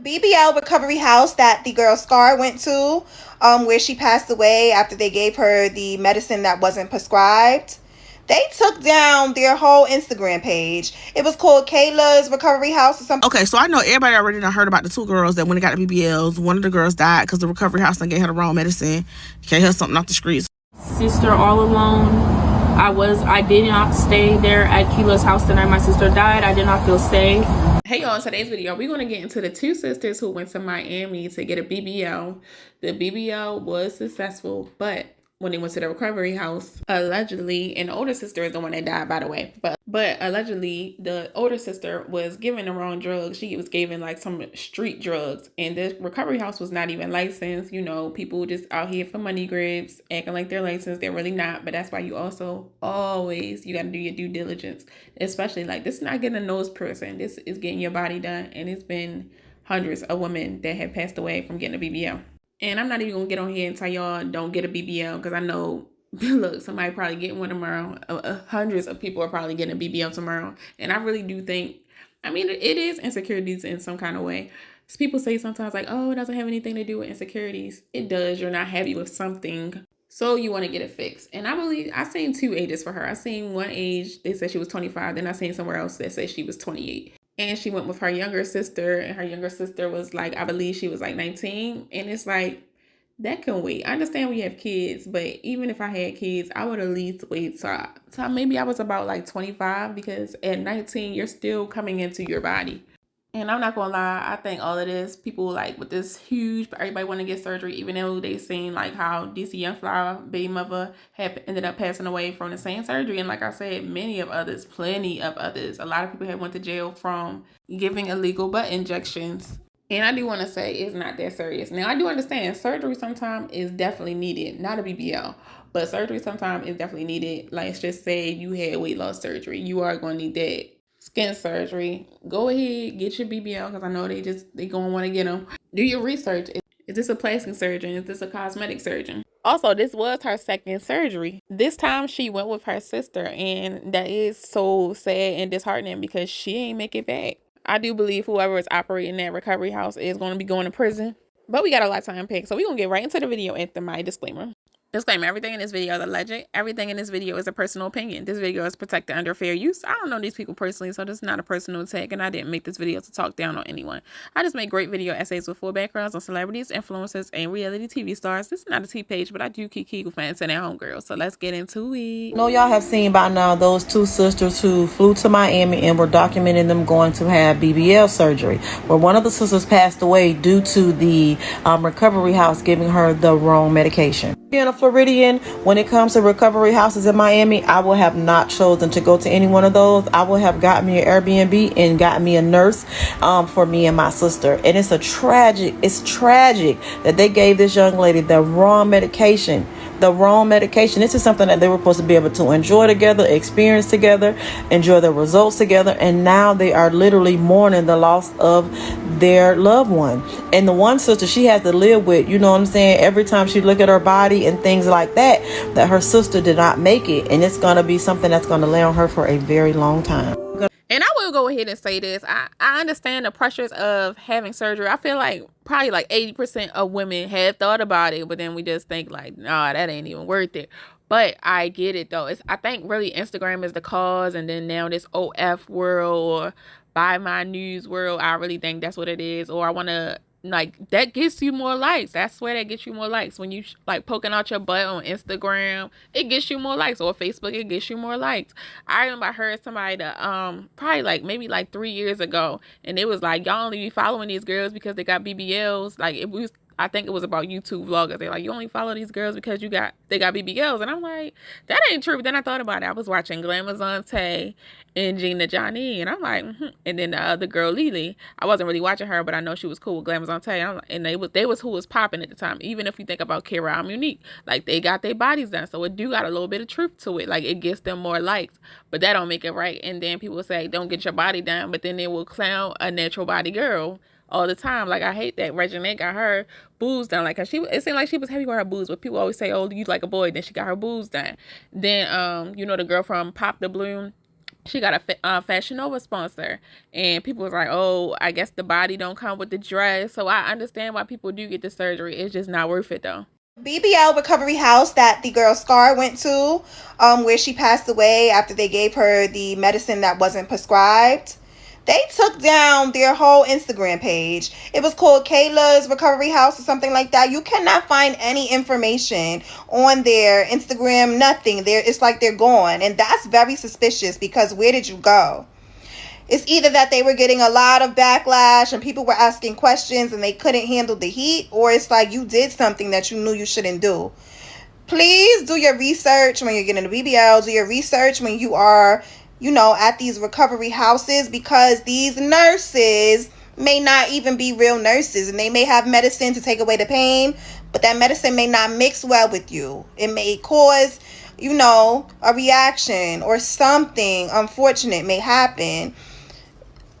BBL recovery house that the girl Scar went to, where she passed away after they gave her the medicine that wasn't prescribed. They took down their whole Instagram page. It was called Kayla's Recovery House or something. Okay, so I know everybody already done heard about the two girls that went and got the BBLs. One of the girls died because the recovery house done gave her the wrong medicine. Gave her something off the streets. Sister all alone. I did not stay there at Kayla's house the night my sister died. I did not feel safe. Hey y'all, in today's video, we're going to get into the two sisters who went to Miami to get a BBL. The BBL was successful, but when they went to the recovery house, allegedly, and the older sister is the one that died, by the way, but allegedly the older sister was given the wrong drugs. She was given like some street drugs, and the recovery house was not even licensed. You know, people just out here for money grabs, acting like they're licensed. They're really not. But that's why you also always, you got to do your due diligence, especially like this is not getting a nose person. This is getting your body done, and it's been hundreds of women that have passed away from getting a BBL. And I'm not even going to get on here and tell y'all don't get a BBL, because I know, look, somebody probably getting one tomorrow. Hundreds of people are probably getting a BBL tomorrow. And I really do think, I mean, it is insecurities in some kind of way. So people say sometimes like, oh, it doesn't have anything to do with insecurities. It does. You're not happy with something, so you want to get it fixed. And I believe I seen two ages for her. I seen one age, they said she was 25. Then I seen somewhere else that said she was 28. And she went with her younger sister, and her younger sister was like, I believe she was like 19. And it's like, that can wait. I understand we have kids, but even if I had kids, I would at least wait till maybe I was about like 25, because at 19, you're still coming into your body. And I'm not gonna lie, I think all of this, people like with this huge, everybody want to get surgery, even though they seen like how DC Young Flower baby mother had ended up passing away from the same surgery. And like I said, many of others, plenty of others, a lot of people have went to jail from giving illegal butt injections. And I do want to say it's not that serious. Now, I do understand surgery sometimes is definitely needed, not a BBL, but surgery sometimes is definitely needed. Like, let's just say you had weight loss surgery, you are going to need that. Skin surgery, go ahead, get your BBL, because I know they gonna want to get them. Do your research. Is this a plastic surgeon? Is this a cosmetic surgeon? Also, this was her second surgery. This time she went with her sister, and that is so sad and disheartening because she ain't make it back. I do believe whoever is operating that recovery house is going to be going to prison. But we got a lot of time picked, so we're going to get right into the video after my disclaimer. Disclaimer, everything in this video is alleged. Everything in this video is a personal opinion. This video is protected under fair use. I don't know these people personally, so this is not a personal attack, and I didn't make this video to talk down on anyone. I just make great video essays with full backgrounds on celebrities, influencers, and reality TV stars. This is not a T page, but I do keep with my internet homegirls, so let's get into it. I know y'all have seen by now those two sisters who flew to Miami and were documenting them going to have BBL surgery, where one of the sisters passed away due to the recovery house giving her the wrong medication. Being a Floridian, when it comes to recovery houses in Miami, I would have not chosen to go to any one of those. I would have gotten me an Airbnb and gotten me a nurse for me and my sister. And it's tragic that they gave this young lady the wrong medication. This is something that they were supposed to be able to enjoy together, experience together, enjoy the results together. And now they are literally mourning the loss of their loved one. And the one sister, she has to live with, you know what I'm saying, every time she look at her body and things like that her sister did not make it. And it's going to be something that's going to lay on her for a very long time. And I will go ahead and say this. I understand the pressures of having surgery. I feel like probably like 80% of women have thought about it, but then we just think like, nah, that ain't even worth it. But I get it though. I think really Instagram is the cause, and then now this OF world or buy my news world, I really think that's what it is. Or I want to, like, that gets you more likes. I swear that gets you more likes. When you like poking out your butt on Instagram, it gets you more likes. Or Facebook, it gets you more likes. I remember I heard somebody that probably like maybe like 3 years ago, and it was like, y'all only be following these girls because they got BBLs. Like, it was, I think it was about YouTube vloggers. They're like, you only follow these girls because they got BBLs. And I'm like, that ain't true. But then I thought about it. I was watching Glamazon Tay and Gina Johnny, and I'm like, and then the other girl, Lily. I wasn't really watching her, but I know she was cool with Glamazon Tay. And they was who was popping at the time. Even if you think about Kara, I'm Unique. Like, they got their bodies done. So it do got a little bit of truth to it. Like, it gets them more likes. But that don't make it right. And then people say, don't get your body done. But then they will clown a natural body girl all the time. Like, I hate that Regina got her boobs done. Like, it seemed like she was happy with her boobs, but people always say, oh, you like a boy. Then she got her boobs done. Then, you know, the girl from Pop the Bloom, She got a Fashion Nova sponsor, and people was like, oh, I guess the body don't come with the dress. So I understand why people do get the surgery. It's just not worth it though. BBL recovery house that the girl Scar went to, where she passed away after they gave her the medicine that wasn't prescribed. They took down their whole Instagram page. It was called Kayla's Recovery House or something like that. You cannot find any information on their Instagram, nothing. It's like they're gone. And that's very suspicious, because where did you go? It's either that they were getting a lot of backlash and people were asking questions and they couldn't handle the heat, or it's like you did something that you knew you shouldn't do. Please do your research when you're getting a BBL. Do your research when you are, at these recovery houses, because these nurses may not even be real nurses, and they may have medicine to take away the pain, but that medicine may not mix well with you. It may cause, a reaction, or something unfortunate may happen.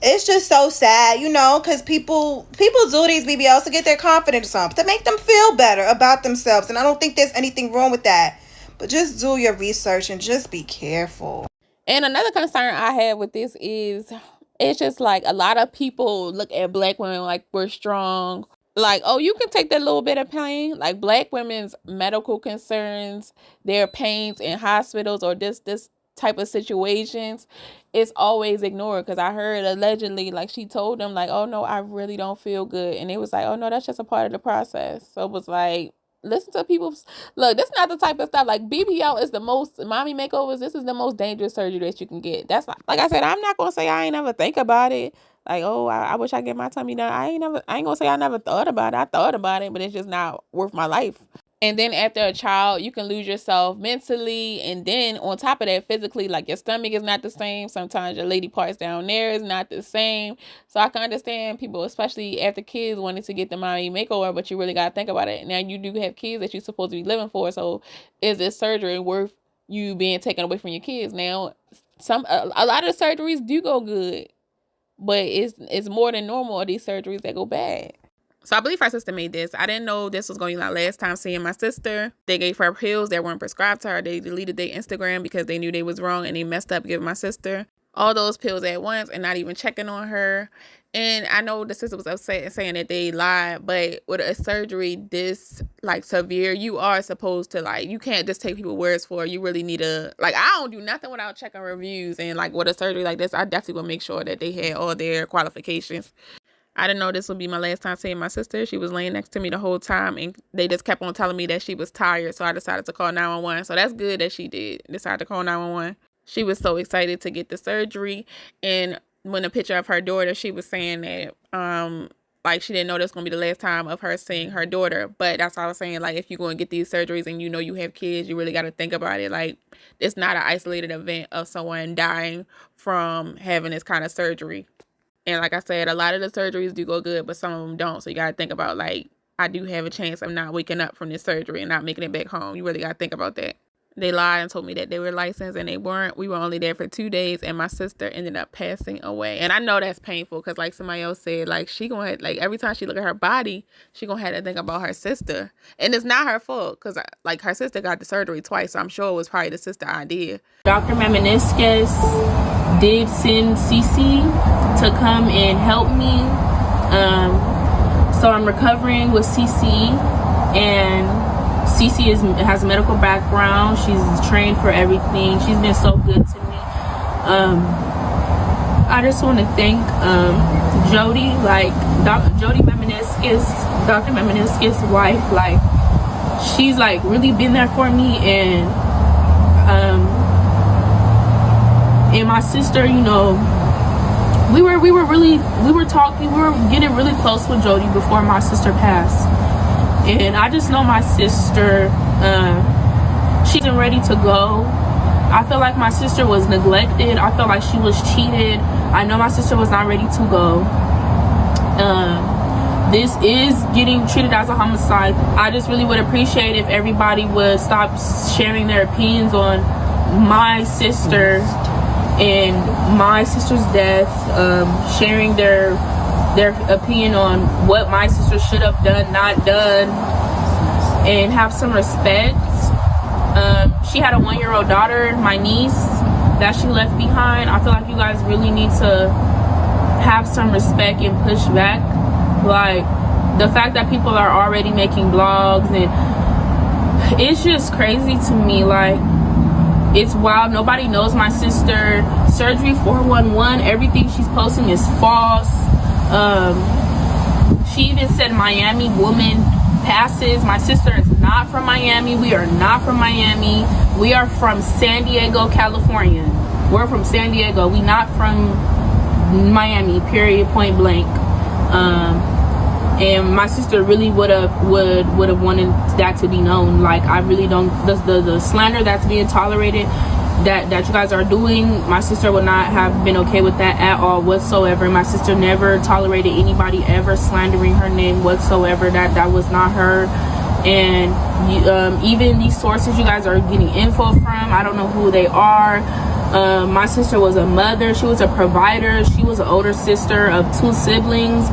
It's just so sad, because people do these BBLs to get their confidence up, to make them feel better about themselves, and I don't think there's anything wrong with that. But just do your research and just be careful. And another concern I have with this is, it's just like a lot of people look at Black women like we're strong. Like, oh, you can take that little bit of pain. Like, Black women's medical concerns, their pains in hospitals or this type of situations, it's always ignored. Because I heard allegedly, like, she told them, like, oh, no, I really don't feel good. And it was like, oh, no, that's just a part of the process. So it was like, listen to people's, look, this is not the type of stuff, like, BBL is the most, mommy makeovers, this is the most dangerous surgery that you can get. That's not, like I said, I'm not going to say I ain't never think about it. Like, oh, I wish I get my tummy done. I ain't gonna say I never thought about it. I thought about it, but it's just not worth my life. And then after a child, you can lose yourself mentally. And then on top of that, physically, like, your stomach is not the same. Sometimes your lady parts down there is not the same. So I can understand people, especially after kids, wanting to get the mommy makeover, but you really got to think about it. Now, you do have kids that you're supposed to be living for. So is this surgery worth you being taken away from your kids? Now, a lot of surgeries do go good, but it's more than normal, these surgeries that go bad. So I believe her sister made this. I didn't know this was going to be my last time seeing my sister. They gave her pills that weren't prescribed to her. They deleted their Instagram because they knew they was wrong, and they messed up giving my sister all those pills at once and not even checking on her. And I know the sister was upset and saying that they lied, but with a surgery this, like, severe, you are supposed to, like, you can't just take people's words for it. You really need to, like, I don't do nothing without checking reviews. And, like, with a surgery like this, I definitely will make sure that they had all their qualifications. I didn't know this would be my last time seeing my sister. She was laying next to me the whole time, and they just kept on telling me that she was tired, so I decided to call 911. So that's good that she did decide to call 911. She was so excited to get the surgery, and when a picture of her daughter, she was saying that, like, she didn't know this was going to be the last time of her seeing her daughter. But that's what I was saying, like, if you're going to get these surgeries and you know you have kids, you really got to think about it. Like, it's not an isolated event of someone dying from having this kind of surgery. And like I said, a lot of the surgeries do go good, but some of them don't. So you got to think about, like, I do have a chance of not waking up from this surgery and not making it back home. You really got to think about that. They lied and told me that they were licensed, and they weren't. We were only there for 2 days, and my sister ended up passing away. And I know that's painful because, like somebody else said, like, she gonna have, like, every time she look at her body, she gonna have to think about her sister. And it's not her fault because, like, her sister got the surgery twice, so I'm sure it was probably the sister idea. Dr. Meminiscus did send Cece to come and help me. So I'm recovering with Cece, and Cece has a medical background. She's trained for everything. She's been so good to me. I just want to thank Jody, like Jody Meminiscus, Dr. Meminiscus' wife. Like, she's, like, really been there for me, and my sister, you know, we were talking, we were getting really close with Jody before my sister passed. And I just know my sister, she isn't ready to go. I feel like my sister was neglected. I feel like she was cheated. I know my sister was not ready to go. This is getting treated as a homicide. I just really would appreciate if everybody would stop sharing their opinions on my sister and my sister's death, sharing their opinion on what my sister should have done, not done, and have some respect. She had a 1-year-old daughter, my niece. that she left behind. I feel like you guys really need to have some respect and push back. Like, the fact that people are already making blogs, and it's just crazy to me. Like, it's wild. Nobody knows my sister. Surgery 411, everything she's posting is false. She even said Miami woman passes. My sister is not from Miami. We are not from Miami. We are from San Diego, California. We're from San Diego. We not from Miami, period, point blank. And my sister really would have wanted that to be known. Like, I really don't, the slander that's being tolerated, that you guys are doing, my sister would not have been okay with that at all whatsoever. My sister never tolerated anybody ever slandering her name whatsoever. That was not her. And even these sources you guys are getting info from, I don't know who they are. My sister was a mother. She was a provider. She was an older sister of 2 siblings,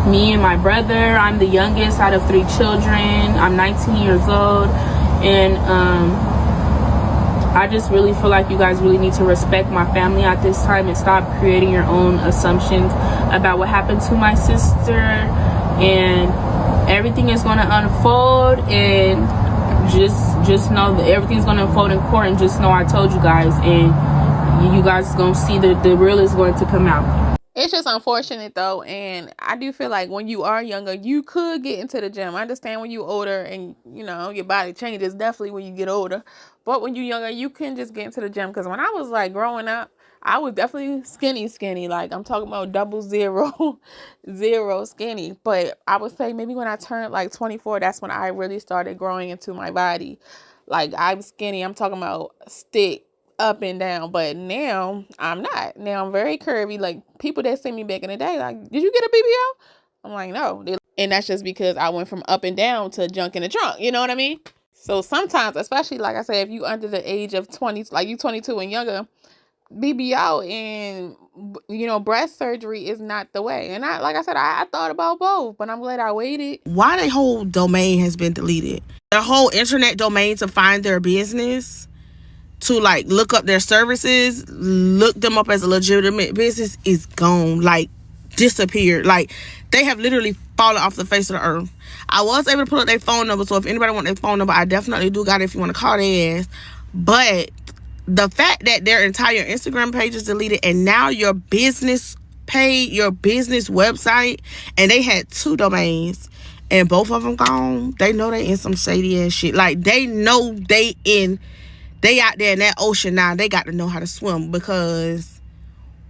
me and my brother. I'm the youngest out of 3 children. I'm 19 years old. And I just really feel like you guys really need to respect my family at this time and stop creating your own assumptions about what happened to my sister. And everything is going to unfold, and just know that everything's going to unfold in court, and just know I told you guys, and you guys is going to see the real is going to come out. It's just unfortunate though, and I do feel like when you are younger, you could get into the gym. I understand when you older and, you know, your body changes definitely when you get older. But when you're younger, you can just get into the gym. Because when I was like growing up, I was definitely skinny. Like, I'm talking about 000 skinny. But I would say maybe when I turned like 24, that's when I really started growing into my body. Like, I'm skinny. I'm talking about stick up and down. But now I'm not. Now I'm very curvy. Like, people that see me back in the day, like, did you get a BBL? I'm like, no. And that's just because I went from up and down to junk in the trunk. You know what I mean? So sometimes, especially like I said, if you under the age of 20, like you 22 and younger, BBL and, you know, breast surgery is not the way. And like I said, I thought about both, but I'm glad I waited. Why their whole domain has been deleted? Their whole internet domain to find their business, to like look up their services, look them up as a legitimate business, is gone. Like, disappeared. Like, they have literally fallen off the face of the earth. I was able to pull up their phone number, so if anybody want their phone number, I definitely do got it if you want to call their ass. But the fact that their entire Instagram page is deleted, and now your business page, your business website, and they had 2 domains, and both of them gone, they know they in some shady ass shit. Like, they know they out there in that ocean now. They got to know how to swim, because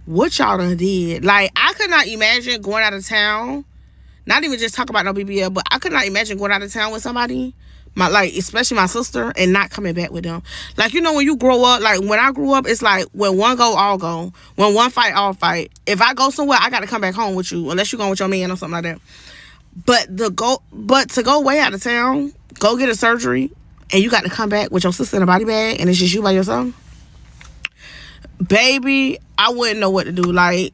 what y'all done did. Like, I could not imagine going out of town, not even just talk about no BBL, but I could not imagine going out of town with somebody, especially my sister, and not coming back with them. Like, you know, when you grow up, like when I grew up, it's like when one go, all go. When one fight, all fight. If I go somewhere, I got to come back home with you, unless you're going with your man or something like that. But to go way out of town, go get a surgery, and you got to come back with your sister in a body bag, and it's just you by yourself, baby, I wouldn't know what to do. Like,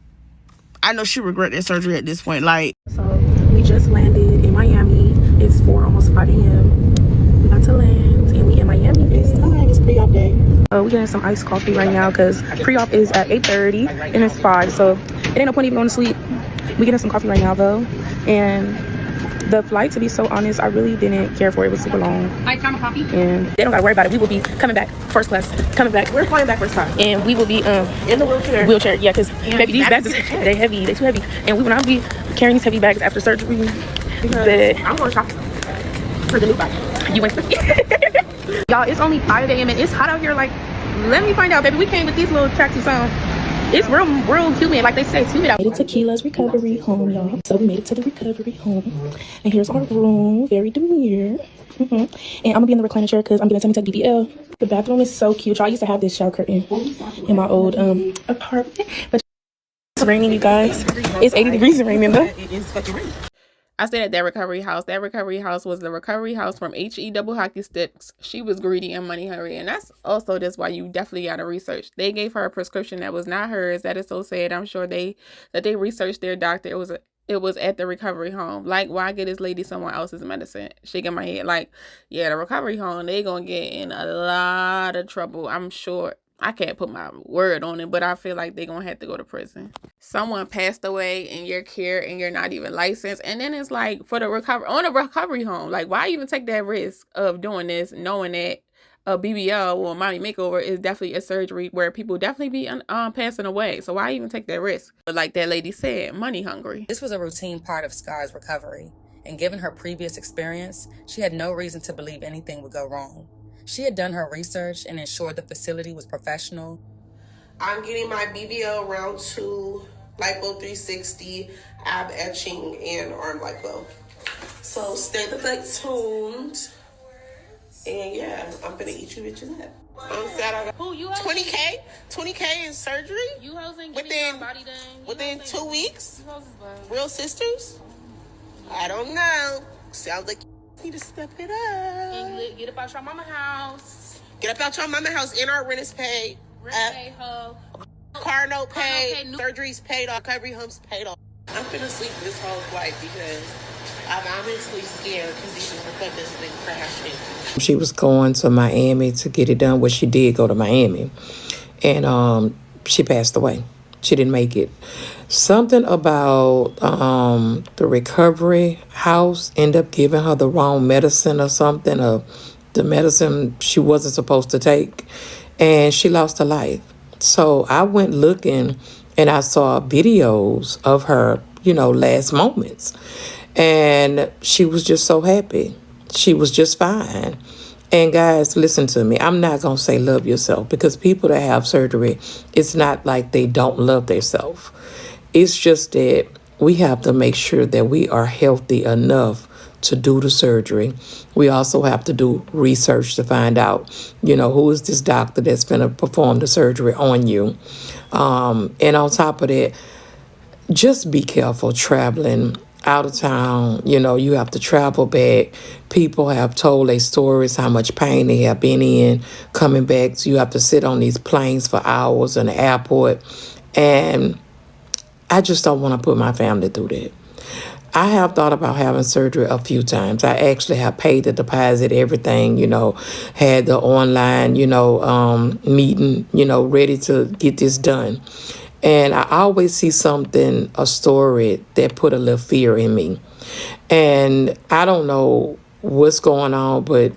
I know she regret that surgery at this point. Like, So we just landed in Miami. It's 4, almost 5 a.m. We got to land, and we in Miami. It's pre-op day. We're getting some iced coffee right now because pre-op is at 8:30 and it's 5. So it ain't no point even going to sleep. We getting some coffee right now though, and the flight, to be so honest, I really didn't care for it. It was super long. I found a coffee. And they don't gotta worry about it. We will be coming back first class. We're flying back first class. And we will be in the wheelchair. Yeah, because baby, these bags they heavy. They too heavy. And we will not be carrying these heavy bags after surgery. Because I'm going to shop for the new bag. You went. Y'all, it's only 5 a.m. and it's hot out here. Like, let me find out, baby. We came with these little tracksuits on. It's real humid, like they say, it's humid out. Made it to Keela's recovery home, y'all. So we made it to the recovery home, and here's our room, very demure. And I'm gonna be in the recliner chair because I'm gonna take BBL. The bathroom is so cute, y'all. I used to have this shower curtain in my old apartment, but it's raining, you guys. It's 80 degrees and raining though. I stayed at that recovery house. That recovery house was the recovery house from HE double hockey sticks. She was greedy and money hungry. And that's also just why you definitely got to research. They gave her a prescription that was not hers. That is so sad. I'm sure they researched their doctor. It was at the recovery home. Like, why get this lady someone else's medicine? Shaking my head. Like, yeah, the recovery home, they gonna get in a lot of trouble. I'm sure I can't put my word on it, but I feel like they're going to have to go to prison. Someone passed away in your care and you're not even licensed. And then it's like for the recovery home, like why even take that risk of doing this, knowing that a BBL or mommy makeover is definitely a surgery where people definitely be passing away. So why even take that risk? But like that lady said, money hungry. This was a routine part of Scar's recovery, and given her previous experience, she had no reason to believe anything would go wrong. She had done her research and ensured the facility was professional. I'm getting my BBL round 2, lipo 360, ab etching, and arm lipo. So stay the fuck tuned. And yeah, I'm gonna eat you bitches up. I'm sad I got 20K in surgery. You hoes ain't within body done. within 2 weeks. Real sisters. I don't know. Sounds like you need to step it up. And get up out your mama house. Get up out your mama house. And our rent is paid. Car note paid. Surgeries paid off. Recovery homes paid off. I'm finna sleep this whole flight because I'm honestly scared because these motherfuckers been crashing. She was going to Miami to get it done. Well, she did go to Miami. And she passed away. She didn't make it. Something about the recovery house ended up giving her the wrong medicine or something, or the medicine she wasn't supposed to take, and she lost her life. So I went looking and I saw videos of her, last moments. And she was just so happy. She was just fine. And guys, listen to me. I'm not going to say love yourself, because people that have surgery, it's not like they don't love themselves. It's just that we have to make sure that we are healthy enough to do the surgery. We also have to do research to find out, who is this doctor that's going to perform the surgery on you. And on top of that, just be careful traveling out of town. You have to travel back. People have told their stories, how much pain they have been in coming back. So you have to sit on these planes for hours in the airport. And I just don't want to put my family through that. I have thought about having surgery a few times. I actually have paid the deposit, everything, had the online, meeting, ready to get this done. And I always see a story that put a little fear in me. And I don't know what's going on, but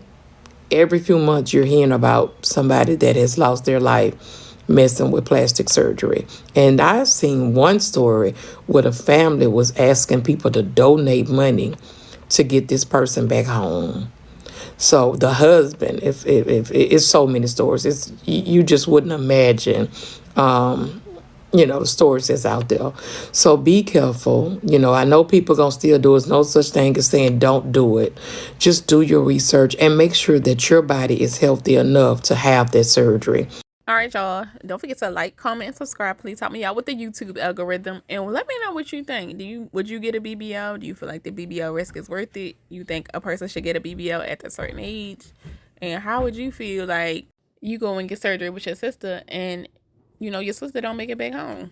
every few months you're hearing about somebody that has lost their life messing with plastic surgery. And I've seen one story where the family was asking people to donate money to get this person back home. So the husband, if it's so many stories, you just wouldn't imagine, the stories that's out there. So be careful. I know people going to still do it. There's no such thing as saying don't do it. Just do your research and make sure that your body is healthy enough to have that surgery. All right, y'all. Don't forget to like, comment, and subscribe. Please help me out with the YouTube algorithm. And let me know what you think. Would you get a BBL? Do you feel like the BBL risk is worth it? You think a person should get a BBL at a certain age? And how would you feel like you go and get surgery with your sister and, your sister don't make it back home?